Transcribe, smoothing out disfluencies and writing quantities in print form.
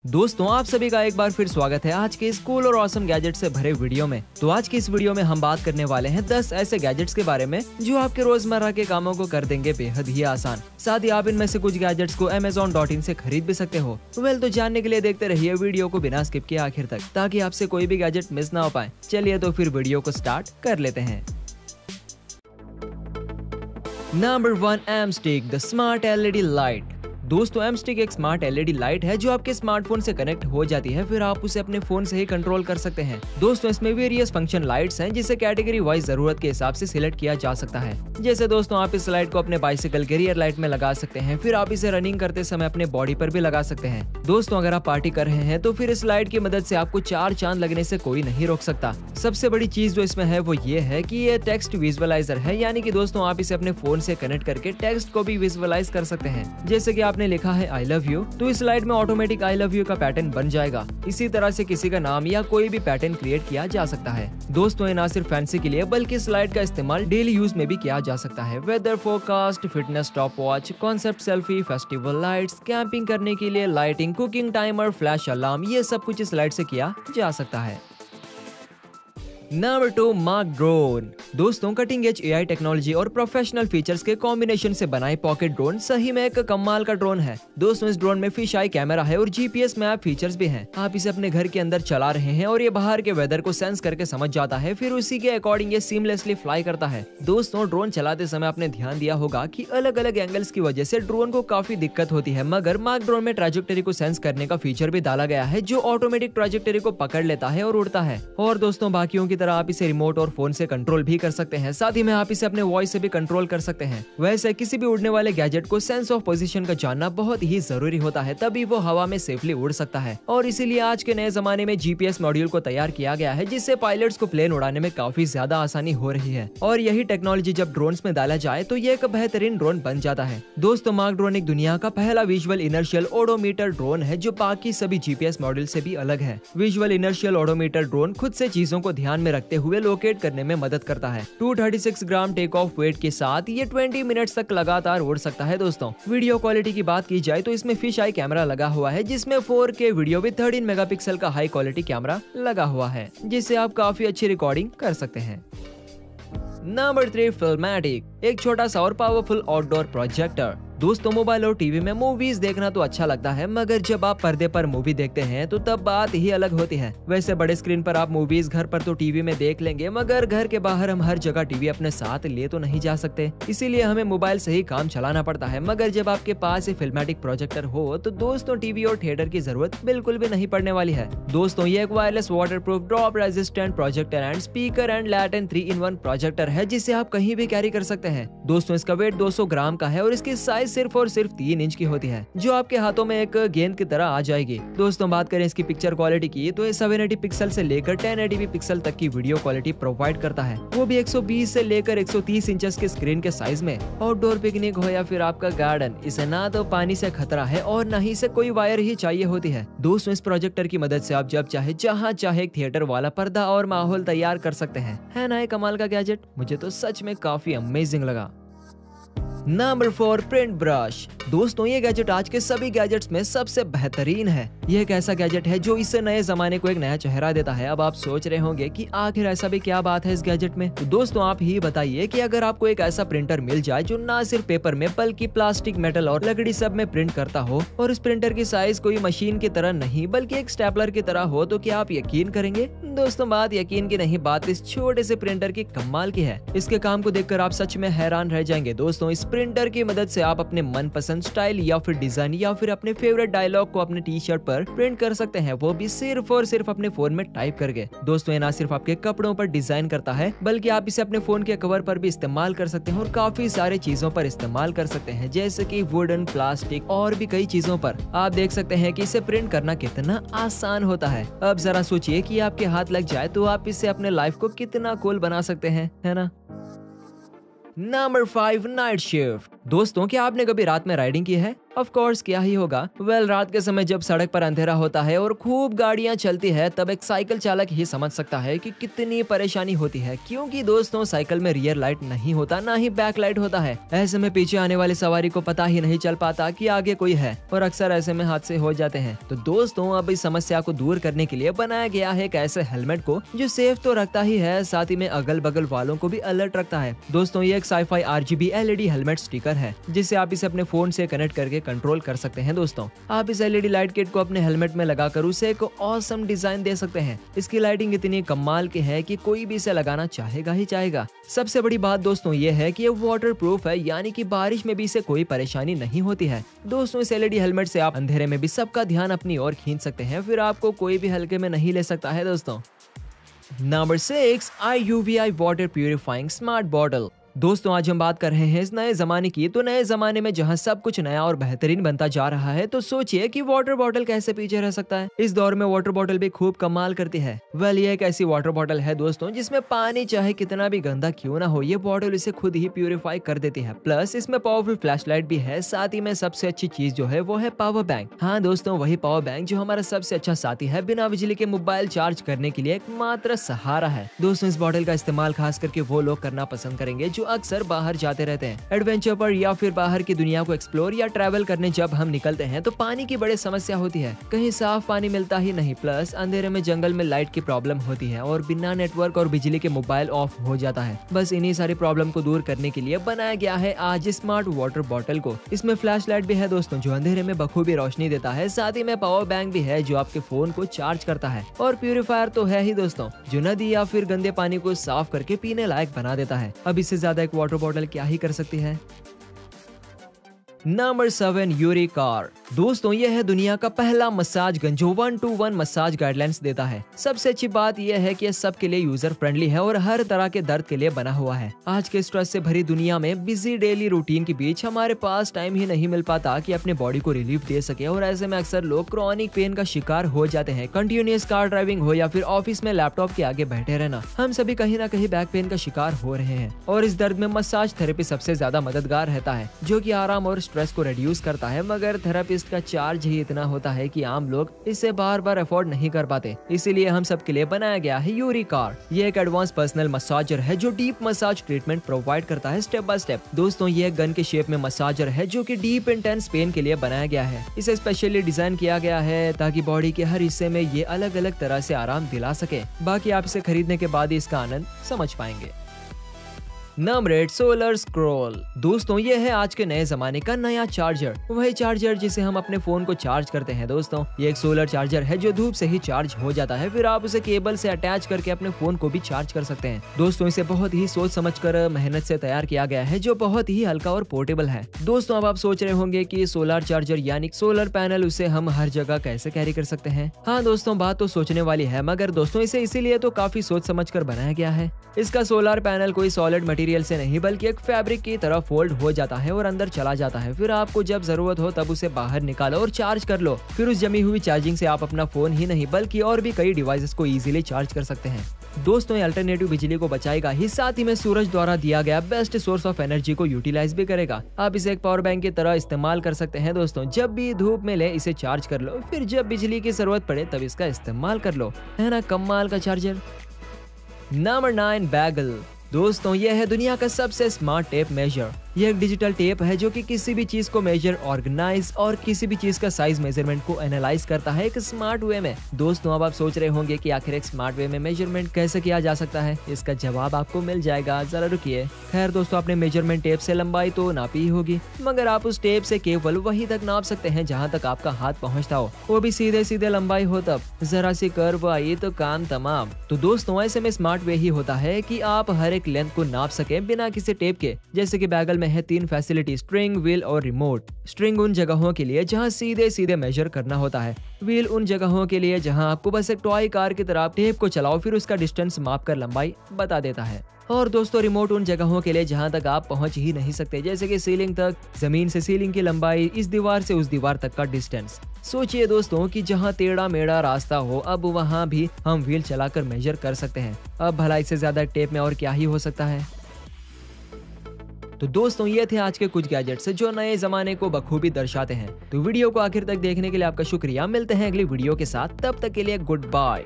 दोस्तों आप सभी का एक बार फिर स्वागत है आज के इस कूल और ऑसम गैजेट से भरे वीडियो में। तो आज की इस वीडियो में हम बात करने वाले हैं 10 ऐसे गैजेट्स के बारे में जो आपके रोजमर्रा के कामों को कर देंगे बेहद ही आसान। साथ ही आप इनमें से कुछ गैजेट्स को Amazon.in से खरीद भी सकते हो। तो जानने के लिए देखते रहिए वीडियो को बिना स्किप किए आखिर तक, ताकि आपसे कोई भी गैजेट मिस ना हो पाए। चलिए तो फिर वीडियो को स्टार्ट कर लेते हैं। नंबर 1, एमस्टिक द स्मार्ट LED लाइट। दोस्तों एमस्टिक एक स्मार्ट LED लाइट है जो आपके स्मार्टफोन से कनेक्ट हो जाती है, फिर आप उसे अपने फोन से ही कंट्रोल कर सकते हैं। दोस्तों इसमें वेरियस फंक्शन लाइट्स हैं जिसे कैटेगरी वाइज जरूरत के हिसाब से सिलेक्ट किया जा सकता है। जैसे दोस्तों आप इस लाइट को अपने बाइसिकल के रियर लाइट में लगा सकते हैं, फिर आप इसे रनिंग करते समय अपने बॉडी पर भी लगा सकते हैं। दोस्तों अगर आप पार्टी कर रहे हैं तो फिर इस लाइट की मदद से आपको 4 चांद लगने से कोई नहीं रोक सकता। सबसे बड़ी चीज जो इसमें है वो ये है कि ये टेक्स्ट विजुअलाइजर है, यानी कि दोस्तों आप इसे अपने फोन से कनेक्ट करके टेक्स्ट को भी विजुअलाइज कर सकते हैं। जैसे कि आपने लिखा है आई लव यू, तो इस लाइट में ऑटोमेटिक आई लव यू का पैटर्न बन जाएगा। इसी तरह से किसी का नाम या कोई भी पैटर्न क्रिएट किया जा सकता है। दोस्तों ये ना सिर्फ फैंसी के लिए बल्कि इस लाइट का इस्तेमाल डेली यूज में भी किया जा सकता है। Weather forecast, fitness stopwatch, concept selfie, festival lights, camping करने के लिए lighting, cooking timer, flash alarm, ये सब कुछ इस लाइट से किया जा सकता है। Number 2, mark drone. दोस्तों कटिंग एज AI टेक्नोलॉजी और प्रोफेशनल फीचर्स के कॉम्बिनेशन से बनाए पॉकेट ड्रोन सही में एक कमाल का ड्रोन है। दोस्तों इस ड्रोन में फिश आई कैमरा है और GPS मैप फीचर्स भी हैं। आप इसे अपने घर के अंदर चला रहे हैं और ये बाहर के वेदर को सेंस करके समझ जाता है, फिर उसी के अकॉर्डिंग ये सीमलेसली फ्लाई करता है। दोस्तों ड्रोन चलाते समय आपने ध्यान दिया होगा कि अलग अलग एंगल्स की वजह से ड्रोन को काफी दिक्कत होती है, मगर मार्क ड्रोन में ट्रैजेक्टरी को सेंस करने का फीचर भी डाला गया है जो ऑटोमेटिक ट्रैजेक्टरी को पकड़ लेता है और उड़ता है। और दोस्तों बाकियों की तरह आप इसे रिमोट और फोन से कंट्रोल भी कर सकते हैं, साथ ही में आप इसे अपने वॉइस से भी कंट्रोल कर सकते हैं। वैसे किसी भी उड़ने वाले गैजेट को सेंस ऑफ पोजीशन का जानना बहुत ही जरूरी होता है, तभी वो हवा में सेफली उड़ सकता है। और इसीलिए आज के नए जमाने में GPS मॉड्यूल को तैयार किया गया है, जिससे पायलट्स को प्लेन उड़ाने में काफी ज्यादा आसानी हो रही है। और यही टेक्नोलॉजी जब ड्रोन्स में डाला जाए तो ये एक बेहतरीन ड्रोन बन जाता है। दोस्तों मार्क ड्रोन एक दुनिया का पहला विजुअल इनर्शियल ओडोमीटर ड्रोन है जो बाकी सभी GPS मॉड्यूल से भी अलग है। विजुअल इनर्शियल ओडोमीटर ड्रोन खुद से चीजों को ध्यान में रखते हुए लोकेट करने में मदद करता है। 236 ग्राम टेक ऑफ वेट के साथ ये 20 मिनट्स तक लगातार उड़ सकता है। दोस्तों वीडियो क्वालिटी की बात की जाए तो इसमें फिश आई कैमरा लगा हुआ है, जिसमें 4K वीडियो विद 13 मेगापिक्सल का हाई क्वालिटी कैमरा लगा हुआ है, जिससे आप काफी अच्छी रिकॉर्डिंग कर सकते हैं। नंबर 3, फिल्मेटिक, एक छोटा सा और पावरफुल आउटडोर प्रोजेक्टर। दोस्तों मोबाइल और टीवी में मूवीज देखना तो अच्छा लगता है, मगर जब आप पर्दे पर मूवी देखते हैं तो तब बात ही अलग होती है। वैसे बड़े स्क्रीन पर आप मूवीज घर पर तो टीवी में देख लेंगे, मगर घर के बाहर हम हर जगह टीवी अपने साथ ले तो नहीं जा सकते, इसीलिए हमें मोबाइल से ही काम चलाना पड़ता है। मगर जब आपके पास ये फिल्मेटिक प्रोजेक्टर हो तो दोस्तों टीवी और थिएटर की जरूरत बिल्कुल भी नहीं पड़ने वाली है। दोस्तों ये एक wireless, waterproof, drop resistant projector and speaker and Latin 3-in-1 projector है, जिसे आप कहीं भी कैरी कर सकते हैं। दोस्तों इसका वेट 200 ग्राम का है और इसकी साइज सिर्फ और सिर्फ 3 इंच की होती है, जो आपके हाथों में एक गेंद की तरह आ जाएगी। दोस्तों बात करें इसकी पिक्चर क्वालिटी की तो ये 780 पिक्सल से लेकर 1080p पिक्सल तक की वीडियो क्वालिटी प्रोवाइड करता है, वो भी 120 से लेकर 130 इंचेस के स्क्रीन के साइज में। आउटडोर पिकनिक हो या फिर आपका गार्डन, इसे ना तो पानी से खतरा है और न ही से कोई वायर ही चाहिए होती है। दोस्तों इस प्रोजेक्टर की मदद से आप जब चाहे जहाँ चाहे एक थिएटर वाला पर्दा और माहौल तैयार कर सकते हैं। है ना ये कमाल का गैजेट? मुझे तो सच में काफी अमेजिंग लगा। Number 4, print brush. दोस्तों ये गैजेट आज के सभी गैजेट्स में सबसे बेहतरीन है। ये एक ऐसा गैजेट है जो इस नए जमाने को एक नया चेहरा देता है। अब आप सोच रहे होंगे कि आखिर ऐसा भी क्या बात है इस गैजेट में, तो दोस्तों आप ही बताइए कि अगर आपको एक ऐसा प्रिंटर मिल जाए जो ना सिर्फ पेपर में बल्कि प्लास्टिक, मेटल और लकड़ी सब में प्रिंट करता हो, और इस प्रिंटर की साइज कोई मशीन की तरह नहीं बल्कि एक स्टेपलर की तरह हो, तो क्या आप यकीन करेंगे? दोस्तों बात यकीन की नहीं, बात इस छोटे से प्रिंटर की कमाल की है। इसके काम को देखकर आप सच में हैरान रह जाएंगे। दोस्तों इस प्रिंटर की मदद से आप अपने मनपसंद स्टाइल या फिर डिजाइन या फिर अपने फेवरेट डायलॉग को अपने टी-शर्ट पर प्रिंट कर सकते हैं, वो भी सिर्फ और सिर्फ अपने फोन में टाइप करके। दोस्तों ये ना सिर्फ आपके कपड़ों पर डिजाइन करता है, बल्कि आप इसे अपने फोन के कवर पर भी इस्तेमाल कर सकते हैं और काफी सारे चीजों पर इस्तेमाल कर सकते हैं, जैसे कि वुडन, प्लास्टिक और भी कई चीजों पर। आप देख सकते हैं कि इसे प्रिंट करना कितना आसान होता है। अब जरा सोचिए कि आपके हाथ लग जाए तो आप इसे अपने लाइफ को कितना कूल बना सकते हैं, है ना? Number 5, night shift. दोस्तों, क्या आपने कभी रात में राइडिंग की है? ऑफ कोर्स किया ही होगा। रात के समय जब सड़क पर अंधेरा होता है और खूब गाड़ियां चलती है, तब एक साइकिल चालक ही समझ सकता है कि कितनी परेशानी होती है, क्योंकि दोस्तों साइकिल में रियर लाइट नहीं होता, ना ही बैक लाइट होता है। ऐसे में पीछे आने वाले सवारी को पता ही नहीं चल पाता कि आगे कोई है और अक्सर ऐसे में हादसे हो जाते हैं। तो दोस्तों, अब इस समस्या को दूर करने के लिए बनाया गया है एक ऐसे हेलमेट को जो सेफ तो रखता ही है, साथ ही में अगल बगल वालों को भी अलर्ट रखता है। दोस्तों, ये एक sci-fi RGB LED helmet sticker है, जिससे आप इसे अपने फोन से कनेक्ट करके कंट्रोल कर सकते हैं। दोस्तों, आप इस LED लाइट किट को अपने हेलमेट में लगाकर उसे एक ऑसम डिजाइन दे सकते हैं। इसकी लाइटिंग इतनी कमाल की है कि कोई भी इसे लगाना चाहेगा ही चाहेगा। सबसे बड़ी बात दोस्तों ये है कि ये वाटर प्रूफ है, यानी कि बारिश में भी इसे कोई परेशानी नहीं होती है। दोस्तों, इस LED हेलमेट से आप अंधेरे में भी सबका ध्यान अपनी ओर खींच सकते हैं, फिर आपको कोई भी हल्के में नहीं ले सकता है। दोस्तों, number 6, IUVI water purifying smart bottle. दोस्तों, आज हम बात कर रहे हैं इस नए जमाने की। तो नए जमाने में जहां सब कुछ नया और बेहतरीन बनता जा रहा है, तो सोचिए कि वाटर बॉटल कैसे पीछे रह सकता है। इस दौर में वाटर बॉटल भी खूब कमाल करती है। ये एक ऐसी वाटर बॉटल है दोस्तों, जिसमें पानी चाहे कितना भी गंदा क्यों ना हो, ये बॉटल इसे खुद ही प्यूरिफाई कर देती है। प्लस इसमें पावरफुल फ्लैशलाइट भी है। साथ ही में सबसे अच्छी चीज जो है वो है पावर बैंक। हाँ दोस्तों, वही पावर बैंक जो हमारा सबसे अच्छा साथी है, बिना बिजली के मोबाइल चार्ज करने के लिए एकमात्र सहारा है। दोस्तों, इस बॉटल का इस्तेमाल खास करके वो लोग करना पसंद करेंगे जो अक्सर बाहर जाते रहते हैं, एडवेंचर पर या फिर बाहर की दुनिया को एक्सप्लोर या ट्रैवल करने जब हम निकलते हैं, तो पानी की बड़ी समस्या होती है। कहीं साफ पानी मिलता ही नहीं, प्लस अंधेरे में जंगल में लाइट की प्रॉब्लम होती है और बिना नेटवर्क और बिजली के मोबाइल ऑफ हो जाता है। बस इन्हीं सारी प्रॉब्लम को दूर करने के लिए बनाया गया है आज स्मार्ट वाटर बॉटल को। इसमें फ्लैश लाइट भी है दोस्तों, जो अंधेरे में बखूबी रोशनी देता है। साथ ही में पावर बैंक भी है, जो आपके फोन को चार्ज करता है। और प्यूरिफायर तो है ही दोस्तों, जो नदी या फिर गंदे पानी को साफ करके पीने लायक बना देता है। अब इससे ज्यादा एक वाटर बॉटल क्या ही कर सकती है। नंबर 7, यूरिकार। दोस्तों, यह है दुनिया का पहला मसाज गन जो 1-to-1 मसाज गाइडलाइंस देता है। सबसे अच्छी बात यह है कि यह सबके लिए यूजर फ्रेंडली है और हर तरह के दर्द के लिए बना हुआ है। आज के स्ट्रेस से भरी दुनिया में बिजी डेली रूटीन के बीच हमारे पास टाइम ही नहीं मिल पाता कि अपने बॉडी को रिलीफ दे सके, और ऐसे में अक्सर लोग क्रॉनिक पेन का शिकार हो जाते हैं। कंटिन्यूअस कार ड्राइविंग हो या फिर ऑफिस में लैपटॉप के आगे बैठे रहना, हम सभी कहीं ना कहीं बैक पेन का शिकार हो रहे हैं। और इस दर्द में मसाज थेरेपी सबसे ज्यादा मददगार रहता है, जो कि आराम और स्ट्रेस को रिड्यूस करता है। मगर थेरेपिस्ट का चार्ज ही इतना होता है कि आम लोग इसे बार बार अफोर्ड नहीं कर पाते। इसीलिए हम सब के लिए बनाया गया है यूरिकार। ये एक एडवांस पर्सनल मसाजर है जो डीप मसाज ट्रीटमेंट प्रोवाइड करता है स्टेप बाय स्टेप। दोस्तों, ये एक गन के शेप में मसाजर है जो कि डीप इंटेंस पेन के लिए बनाया गया है। इसे स्पेशली डिजाइन किया गया है ताकि बॉडी के हर हिस्से में ये अलग अलग तरह से आराम दिला सके। बाकी आप इसे खरीदने के बाद ही इसका आनंद समझ पाएंगे। Number 8, solar scroll. दोस्तों, ये है आज के नए जमाने का नया चार्जर, वही चार्जर जिसे हम अपने फोन को चार्ज करते हैं। दोस्तों, ये एक सोलर चार्जर है जो धूप से ही चार्ज हो जाता है, फिर आप उसे केबल से अटैच करके अपने फोन को भी चार्ज कर सकते हैं। दोस्तों, इसे बहुत ही सोच समझकर मेहनत से तैयार किया गया है, जो बहुत ही हल्का और पोर्टेबल है। दोस्तों, अब आप सोच रहे होंगे कि सोलर चार्जर यानी सोलर पैनल, उसे हम हर जगह कैसे कैरी कर सकते हैं। हाँ दोस्तों, बात तो सोचने वाली है, मगर दोस्तों इसे इसीलिए तो काफी सोच समझ कर बनाया गया है। इसका सोलर पैनल कोई सॉलिड मटेरियल से नहीं बल्कि एक फैब्रिक की तरह फोल्ड हो जाता है और अंदर चला जाता है। फिर आपको जब जरूरत हो तब उसे बाहर निकालो और चार्ज कर लो। फिर उस जमी हुई चार्जिंग से आप अपना फोन ही नहीं बल्कि और भी कई डिवाइसेस को इजीली चार्ज कर सकते हैं। दोस्तों, ये अल्टरनेटिव बिजली को बचाएगा ही, साथ ही में सूरज द्वारा दिया गया बेस्ट सोर्स ऑफ एनर्जी को यूटिलाइज भी करेगा। आप इसे एक पावर बैंक की तरह इस्तेमाल कर सकते हैं। दोस्तों, जब भी धूप मिले इसे चार्ज कर लो, फिर जब बिजली की जरूरत पड़े तब इसका इस्तेमाल कर लो। है ना कमाल का चार्जर। Number 9, bagel. दोस्तों, यह है दुनिया का सबसे स्मार्ट टेप मेजर। यह एक डिजिटल टेप है जो कि किसी भी चीज को मेजर, ऑर्गेनाइज और किसी भी चीज का साइज मेजरमेंट को एनालाइज करता है एक स्मार्ट वे में। दोस्तों, अब आप सोच रहे होंगे कि आखिर एक स्मार्ट वे में मेजरमेंट कैसे किया जा सकता है। इसका जवाब आपको मिल जाएगा, जरा रुकिए। खैर दोस्तों, आपने मेजरमेंट टेप से लंबाई तो नापी ही होगी, मगर आप उस टेप से केवल वहीं तक नाप सकते हैं जहाँ तक आपका हाथ पहुँचता हो, वो भी सीधे सीधे लंबाई हो। तब जरा सी कर्व आई तो काम तमाम। तो दोस्तों, ऐसे में स्मार्ट वे ही होता है कि आप हर एक लेंथ को नाप सके बिना किसी टेप के। जैसे कि बैगल में है 3 फैसिलिटी, स्ट्रिंग, व्हील और रिमोट। स्ट्रिंग उन जगहों के लिए जहां सीधे सीधे मेजर करना होता है। व्हील उन जगहों के लिए जहां आपको बस एक टॉय कार की तरह टेप को चलाओ, फिर उसका डिस्टेंस माप कर लंबाई बता देता है। और दोस्तों, रिमोट उन जगहों के लिए जहां तक आप पहुंच ही नहीं सकते, जैसे कि सीलिंग तक, जमीन से सीलिंग की लंबाई, इस दीवार से उस दीवार तक का डिस्टेंस। सोचिए दोस्तों कि जहां टेढ़ा मेढ़ा रास्ता हो, अब वहां भी हम व्हील चलाकर मेजर कर सकते हैं। अब भला इससे ज्यादा टेप में और क्या ही हो सकता है। तो दोस्तों ये थे आज के कुछ गैजेट्स जो नए जमाने को बखूबी दर्शाते हैं। तो वीडियो को आखिर तक देखने के लिए आपका शुक्रिया। मिलते हैं अगली वीडियो के साथ, तब तक के लिए गुड बाय।